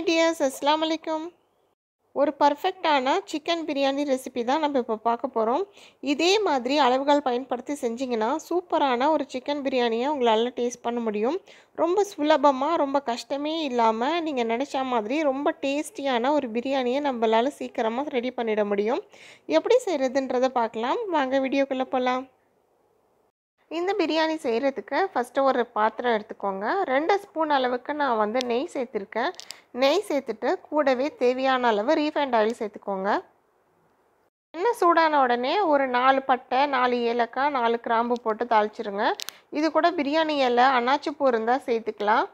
Tears, அஸ்ஸலாமு அலைக்கும். ஒரு பர்ஃபெக்டான சிக்கன் பிரியாணி ரெசிபி தான் நம்ம இப்போ பார்க்க போகிறோம். இதே மாதிரி அளவுகள் பயன்படுத்தி செஞ்சிங்கன்னா சூப்பரான ஒரு சிக்கன் பிரியாணியை உங்களால் டேஸ்ட் பண்ண முடியும். ரொம்ப சுலபமாக, ரொம்ப கஷ்டமே இல்லாமல் நீங்கள் நினச்ச மாதிரி ரொம்ப டேஸ்டியான ஒரு பிரியாணியை நம்மளால் சீக்கிரமாக ரெடி பண்ணிட முடியும். எப்படி செய்கிறதுன்றதை பார்க்கலாம். வாங்க வீடியோக்குள்ளே போகலாம். இந்த பிரியாணி செய்கிறதுக்கு ஃபஸ்ட்டு ஒரு பாத்திரம் எடுத்துக்கோங்க. 2 ஸ்பூன் அளவுக்கு நான் வந்து நெய் சேர்த்துருக்கேன். நெய் சேர்த்துட்டு கூடவே தேவையான அளவு ரீஃபைண்ட் ஆயில் சேர்த்துக்கோங்க. எண்ணெய் சூடான உடனே ஒரு 4 பட்டை, 4 ஏலக்காய், 4 கிராம்பு போட்டு தாளிச்சிருங்க. இது கூட பிரியாணி இலை, அன்னாச்சி பூ இருந்தால் சேர்த்துக்கலாம்.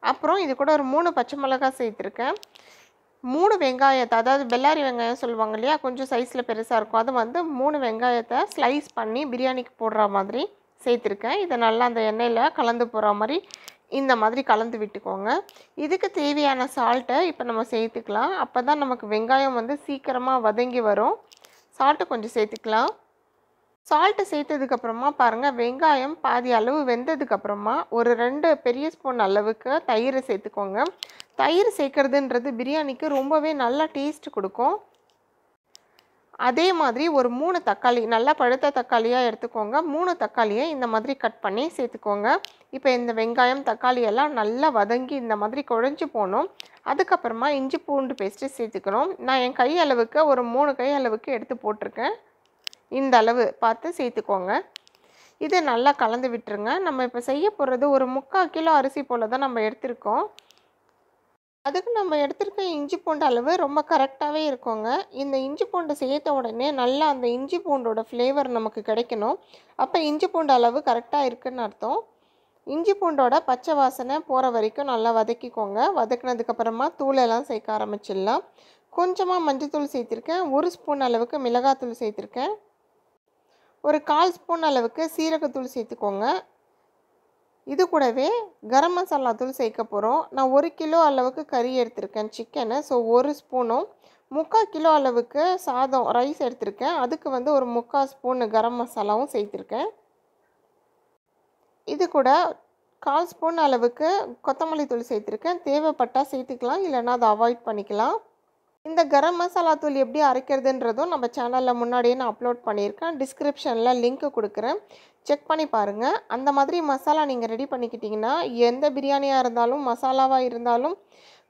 அப்புறம் இது கூட ஒரு 3 பச்சை மிளகாய் சேர்த்துருக்கேன். 3 வெங்காயத்தை, அதாவது பெல்லாரி வெங்காயம் சொல்லுவாங்க இல்லையா, கொஞ்சம் சைஸில் பெருசாக இருக்கும், அது வந்து 3 வெங்காயத்தை ஸ்லைஸ் பண்ணி பிரியாணிக்கு போடுற மாதிரி சேர்த்துருக்கேன். இதை நல்லா அந்த எண்ணெயில் கலந்து போகிற மாதிரி இந்த மாதிரி கலந்து விட்டுக்கோங்க. இதுக்கு தேவையான சால்ட்டை இப்போ நம்ம சேர்த்துக்கலாம். அப்போ தான் நமக்கு வெங்காயம் வந்து சீக்கிரமாக வதங்கி வரும். சால்ட்டு கொஞ்சம் சேர்த்துக்கலாம். சால்ட்டு சேர்த்ததுக்கப்புறமா பாருங்கள், வெங்காயம் பாதி அளவு வெந்ததுக்கப்புறமா ஒரு 2 பெரிய ஸ்பூன் அளவுக்கு தயிர் சேர்த்துக்கோங்க. தயிர் சேர்க்குறதுன்றது பிரியாணிக்கு ரொம்பவே நல்ல டேஸ்ட் கொடுக்கும். அதே மாதிரி ஒரு 3 தக்காளி, நல்லா பழுத்த தக்காளியாக எடுத்துக்கோங்க. 3 தக்காளியை இந்த மாதிரி கட் பண்ணி சேர்த்துக்கோங்க. இப்போ இந்த வெங்காயம், தக்காளி எல்லாம் நல்லா வதங்கி இந்த மாதிரி குழஞ்சி போகணும். அதுக்கப்புறமா இஞ்சி பூண்டு பேஸ்ட்டு சேர்த்துக்கணும். நான் என் கை அளவுக்கு ஒரு 3 கை அளவுக்கு எடுத்து போட்டிருக்கேன். இந்த அளவு பார்த்து சேர்த்துக்கோங்க. இது நல்லா கலந்து விட்டுருங்க. நம்ம இப்போ செய்ய போகிறது ஒரு 3/4 கிலோ அரிசி போல் தான் நம்ம எடுத்திருக்கோம். அதுக்கு நம்ம எடுத்துருக்க இஞ்சி பூண்டு அளவு ரொம்ப கரெக்டாகவே இருக்குங்க. இந்த இஞ்சி பூண்டு சேர்த்த உடனே நல்லா அந்த இஞ்சி பூண்டோட ஃப்ளேவர் நமக்கு கிடைக்கணும். அப்போ இஞ்சி பூண்டு அளவு கரெக்டாக இருக்குதுன்னு அர்த்தம். இஞ்சி பூண்டோட பச்சை வாசனை போகிற வரைக்கும் நல்லா வதக்கிக்கோங்க. வதக்கினதுக்கப்புறமா தூளெல்லாம் சேர்க்க ஆரம்பிச்சிடலாம். கொஞ்சமாக மஞ்சள்தூள் சேர்த்துருக்கேன். 1 ஸ்பூன் அளவுக்கு மிளகாத்தூள் சேர்த்துருக்கேன். ஒரு 1/4 ஸ்பூன் அளவுக்கு சீரகத்தூள் சேர்த்துக்கோங்க. இது கூடவே கரம் மசாலா தூள் சேர்க்க போகிறோம். நான் 1 கிலோ அளவுக்கு கறி எடுத்திருக்கேன், சிக்கனு. ஸோ 1 ஸ்பூனும் 3/4 கிலோ அளவுக்கு சாதம் ரைஸ் எடுத்திருக்கேன். அதுக்கு வந்து ஒரு 3/4 ஸ்பூன் கரம் மசாலாவும் சேர்த்துருக்கேன். இது கூட 1/4 ஸ்பூன் அளவுக்கு கொத்தமல்லி தூள் சேர்த்துருக்கேன். தேவைப்பட்டால் சேர்த்துக்கலாம், இல்லைன்னா அதை அவாய்ட் பண்ணிக்கலாம். இந்த கரம் மசாலா தூள் எப்படி அரைக்கிறதுன்றதும் நம்ம சேனலில் முன்னாடியே நான் அப்லோட் பண்ணியிருக்கேன். டிஸ்கிரிப்ஷனில் லிங்க் கொடுக்குறேன், செக் பண்ணி பாருங்கள். அந்த மாதிரி மசாலா நீங்கள் ரெடி பண்ணிக்கிட்டிங்கன்னா எந்த பிரியாணியாக இருந்தாலும், மசாலாவாக இருந்தாலும்,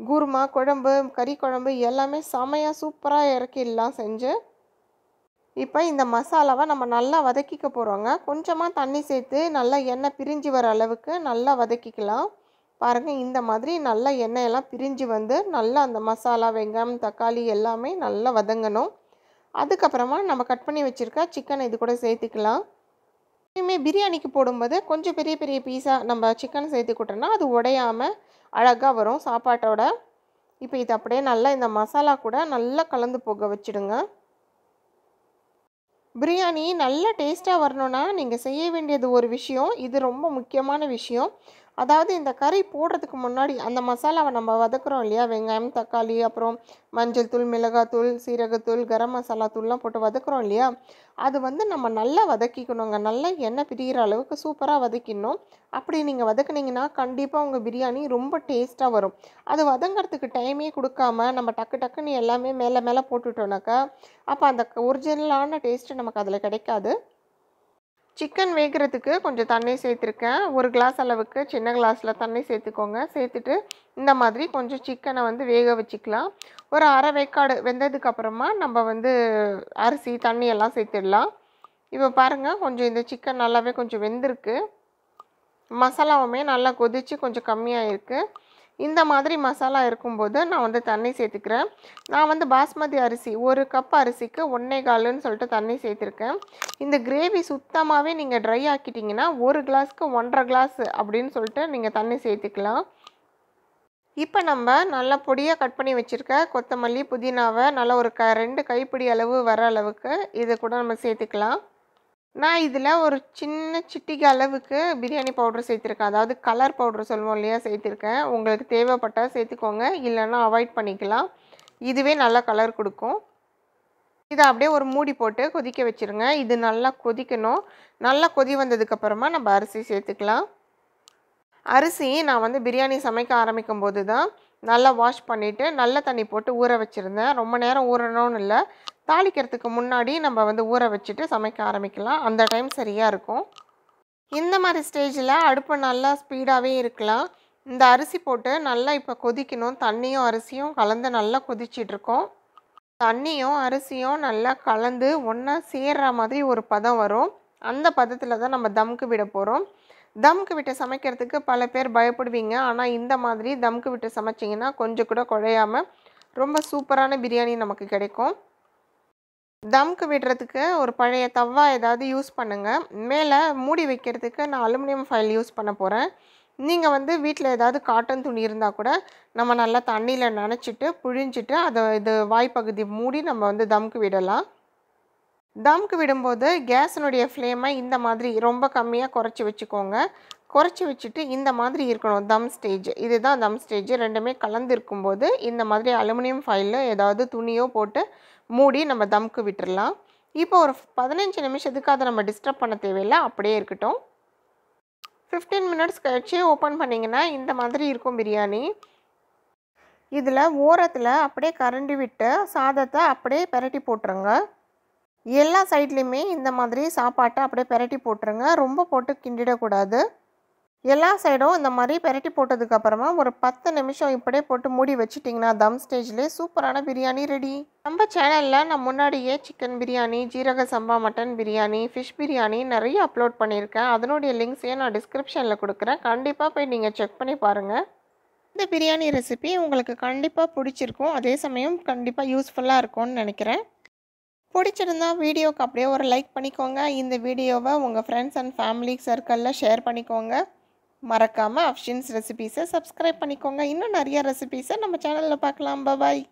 குருமா குழம்பு, கறி குழம்பு எல்லாமே செமையாக சூப்பராக இறக்கிடலாம் செஞ்சு. இப்போ இந்த மசாலாவை நம்ம நல்லா வதக்கிக்க போகிறோங்க. கொஞ்சமாக தண்ணி சேர்த்து நல்லா எண்ணெய் பிரிஞ்சு வர அளவுக்கு நல்லா வதக்கிக்கலாம். பாருங்கள், இந்த மாதிரி நல்லா எண்ணெயெல்லாம் பிரிஞ்சு வந்து நல்லா அந்த மசாலா, வெங்காயம், தக்காளி எல்லாமே நல்லா வதங்கணும். அதுக்கப்புறமா நம்ம கட் பண்ணி வச்சுருக்க சிக்கனை இது கூட சேர்த்துக்கலாம். இனிமேல் பிரியாணிக்கு போடும்போது கொஞ்சம் பெரிய பெரிய பீஸாக நம்ம சிக்கன் சேர்த்துக்கிட்டோன்னா அது உடையாமல் அழகாக வரும் சாப்பாட்டோட. இப்போ இது அப்படியே நல்லா இந்த மசாலா கூட நல்லா கலந்து போக வச்சுடுங்க. பிரியாணி நல்ல டேஸ்ட்டாக வரணுன்னா நீங்கள் செய்ய வேண்டியது ஒரு விஷயம், இது ரொம்ப முக்கியமான விஷயம். அதாவது இந்த கறி போடுறதுக்கு முன்னாடி அந்த மசாலாவை நம்ம வதக்குறோம் இல்லையா, வெங்காயம், தக்காளி, அப்புறம் மஞ்சள் தூள், மிளகாத்தூள், சீரகத்தூள், கரம் மசாலா தூள்லாம் போட்டு வதக்குறோம் இல்லையா, அது வந்து நம்ம நல்லா வதக்கிக்கணுங்க. நல்லா எண்ணெய் பிரிகிற அளவுக்கு சூப்பராக வதக்கிடணும். அப்படி நீங்கள் வதக்குனீங்கன்னா கண்டிப்பாக உங்கள் பிரியாணி ரொம்ப டேஸ்ட்டாக வரும். அது வதங்கிறதுக்கு டைமே கொடுக்காம நம்ம டக்கு டக்குன்னு எல்லாமே மேலே மேலே போட்டுட்டோன்னாக்கா அப்போ அந்த ஒரிஜினலான டேஸ்ட்டு நமக்கு அதில் கிடைக்காது. சிக்கன் வேகிறதுக்கு கொஞ்சம் தண்ணி சேர்த்துருக்கேன். 1 கிளாஸ் அளவுக்கு சின்ன கிளாஸில் தண்ணி சேர்த்துக்கோங்க. சேர்த்துட்டு இந்த மாதிரி கொஞ்சம் சிக்கனை வந்து வேக வச்சுக்கலாம். ஒரு அரை வேக்காடு வெந்ததுக்கப்புறமா நம்ம வந்து அரிசி, தண்ணி எல்லாம் சேர்த்துடலாம். இப்போ பாருங்கள், கொஞ்சம் இந்த சிக்கன் நல்லாவே கொஞ்சம் வெந்திருக்கு. மசாலாவுமே நல்லா கொதித்து கொஞ்சம் கம்மியாக இருக்குது. இந்த மாதிரி மசாலா இருக்கும்போது நான் வந்து தண்ணி சேர்த்துக்கிறேன். நான் வந்து பாஸ்மதி அரிசி 1 கப் அரிசிக்கு 1.25ன்னு சொல்லிட்டு தண்ணி சேர்த்துருக்கேன். இந்த கிரேவி சுத்தமாகவே நீங்கள் ட்ரை ஆக்கிட்டிங்கன்னா 1 கிளாஸ்க்கு 1.5 கிளாஸ் அப்படின்னு சொல்லிட்டு நீங்கள் தண்ணி சேர்த்துக்கலாம். இப்போ நம்ம நல்லா பொடியாக கட் பண்ணி வச்சுருக்க கொத்தமல்லி, புதினாவை நல்லா ஒரு 2 கைப்பிடி அளவு வர அளவுக்கு இது கூட நம்ம சேர்த்துக்கலாம். நான் இதில் ஒரு சின்ன சிட்டிகை அளவுக்கு பிரியாணி பவுடர் சேர்த்துருக்கேன், அதாவது கலர் பவுடர் சொல்லுவோம் இல்லையா, சேர்த்துருக்கேன். உங்களுக்கு தேவைப்பட்டால் சேர்த்துக்கோங்க, இல்லைன்னா அவாய்ட் பண்ணிக்கலாம். இதுவே நல்லா கலர் கொடுக்கும். இதை அப்படியே ஒரு மூடி போட்டு கொதிக்க வச்சுருங்க. இது நல்லா கொதிக்கணும். நல்லா கொதி வந்ததுக்கப்புறமா நம்ம அரிசி சேர்த்துக்கலாம். அரிசி நான் வந்து பிரியாணி சமைக்க ஆரம்பிக்கும் போது தான் நல்லா வாஷ் பண்ணிவிட்டு நல்ல தண்ணி போட்டு ஊற வச்சுருந்தேன். ரொம்ப நேரம் ஊறணும்னு இல்லை, தாளிக்கிறதுக்கு முன்னாடி நம்ம வந்து ஊற வச்சுட்டு சமைக்க ஆரம்பிக்கலாம். அந்த டைம் சரியாக இருக்கும். இந்த மாதிரி ஸ்டேஜில் அடுப்பு நல்லா ஸ்பீடாகவே இருக்கலாம். இந்த அரிசி போட்டு நல்லா இப்போ கொதிக்கணும். தண்ணியும் அரிசியும் கலந்து நல்லா கொதிச்சிட்ருக்கோம். தண்ணியும் அரிசியும் நல்லா கலந்து ஒன்றா சேர்ற மாதிரி ஒரு பதம் வரும். அந்த பதத்தில் தான் நம்ம தம்க்கு விட போகிறோம். தம்க்கு விட்டு சமைக்கிறதுக்கு பல பேர் பயப்படுவீங்க. ஆனால் இந்த மாதிரி தம்க்கு விட்டு சமைச்சிங்கன்னா கொஞ்சம் கூட குழையாமல் ரொம்ப சூப்பரான பிரியாணி நமக்கு கிடைக்கும். தம்க்கு விடுறதுக்கு ஒரு பழைய தவா ஏதாவது யூஸ் பண்ணுங்கள். மேலே மூடி வைக்கிறதுக்கு நான் அலுமினியம் ஃபாயில் யூஸ் பண்ண போகிறேன். நீங்கள் வந்து வீட்டில் ஏதாவது காட்டன் துணி இருந்தால் கூட நம்ம நல்லா தண்ணியில் நனைச்சிட்டு புழிஞ்சிட்டு இது வாய்ப்பகுதி மூடி நம்ம வந்து தம்க்கு விடலாம். தம்க்கு விடும்போது கேஸினுடைய ஃப்ளேமை இந்த மாதிரி ரொம்ப கம்மியாக குறைச்சி வச்சுக்கோங்க. குறைச்சி வச்சுட்டு இந்த மாதிரி இருக்கணும் தம் ஸ்டேஜ். இதுதான் தம் ஸ்டேஜ். ரெண்டுமே கலந்து இருக்கும்போது இந்த மாதிரி அலுமினியம் ஃபாயிலில் ஏதாவது துணியோ போட்டு மூடி நம்ம தம்க்கு விட்டுடலாம். இப்போ ஒரு 15 நிமிஷத்துக்கு அதை நம்ம டிஸ்டர்ப் பண்ண தேவையில்லை, அப்படியே இருக்கட்டும். 15 மினிட்ஸ் கழிச்சு ஓப்பன் பண்ணிங்கன்னா இந்த மாதிரி இருக்கும் பிரியாணி. இதில் ஓரத்தில் அப்படியே கரண்டி விட்டு சாதத்தை அப்படியே பெரட்டி போட்டுருங்க. எல்லா சைட்லேயுமே இந்த மாதிரி சாப்பாட்டை அப்படியே பெரட்டி போட்டுருங்க. ரொம்ப போட்டு கிண்டிடக்கூடாது. எல்லா சைடும் இந்த மாதிரி பெரட்டி போட்டதுக்கப்புறமா ஒரு 10 நிமிஷம் இப்படியே போட்டு மூடி வச்சிட்டிங்கன்னா தம் ஸ்டேஜ்லேயே சூப்பரான பிரியாணி ரெடி. நம்ம சேனலில் நான் முன்னாடியே சிக்கன் பிரியாணி, ஜீரக சம்பா மட்டன் பிரியாணி, ஃபிஷ் பிரியாணி நிறைய அப்லோட் பண்ணியிருக்கேன். அதனுடைய லிங்க்ஸையும் நான் டிஸ்கிரிப்ஷனில் கொடுக்குறேன். கண்டிப்பாக போய் நீங்கள் செக் பண்ணி பாருங்கள். இந்த பிரியாணி ரெசிபி உங்களுக்கு கண்டிப்பாக பிடிச்சிருக்கும். அதே சமயம் கண்டிப்பாக யூஸ்ஃபுல்லாக இருக்கும்னு நினைக்கிறேன். பிடிச்சிருந்தா வீடியோக்கு அப்படியே ஒரு லைக் பண்ணிக்கோங்க. இந்த வீடியோவை உங்கள் ஃப்ரெண்ட்ஸ் அண்ட் ஃபேமிலி சர்க்கிளில் ஷேர் பண்ணிக்கோங்க. மறக்காமல் அஃப்ஷின்ஸ் ரெசிபீஸை சப்ஸ்கிரைப் பண்ணிக்கோங்க. இன்னும் நிறைய ரெசிபீஸை நம்ம சேனலில் பார்க்கலாம். பாய்.